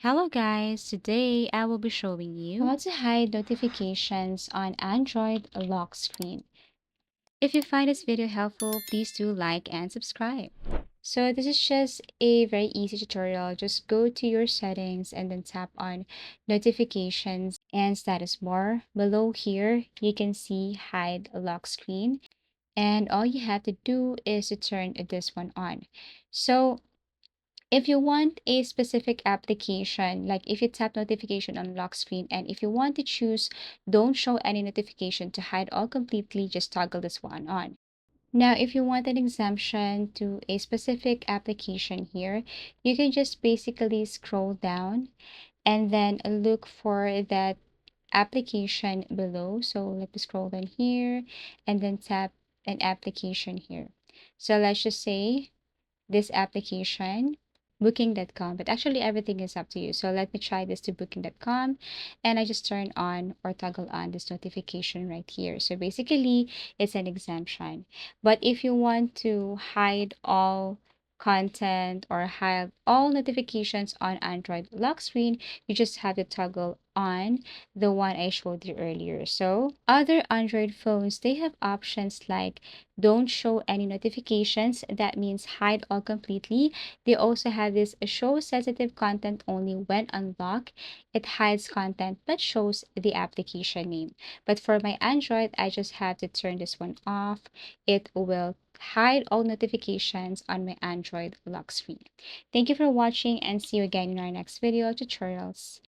Hello guys, today I will be showing you How to hide notifications on Android lock screen. if you find this video helpful, please do like and subscribe. So this is just a very easy tutorial. Just go to your settings and then tap on notifications and status bar. Below here, you can see hide lock screen. And all you have to do is to turn this one on. So if you want a specific application, like if you tap notification on lock screen, and if you want to choose don't show any notification to hide all completely, just toggle this one on. Now, if you want an exemption to a specific application here, you can just basically scroll down and then look for that application below. So let me scroll down here and then tap an application here. So let's just say this application booking.com, but actually everything is up to you. So let me try this to booking.com, and I just turn on or toggle on this notification right here. So basically it's an exemption. But if you want to hide all content or hide all notifications on Android lock screen, you just have to toggle on the one I showed you earlier. So other Android phones, they have options like don't show any notifications. That means hide all completely. They also have this show sensitive content only when unlocked. It hides content but shows the application name. But for my Android, I just have to turn this one off. It will hide all notifications on my Android lock screen. Thank you for watching and see you again in our next video tutorials.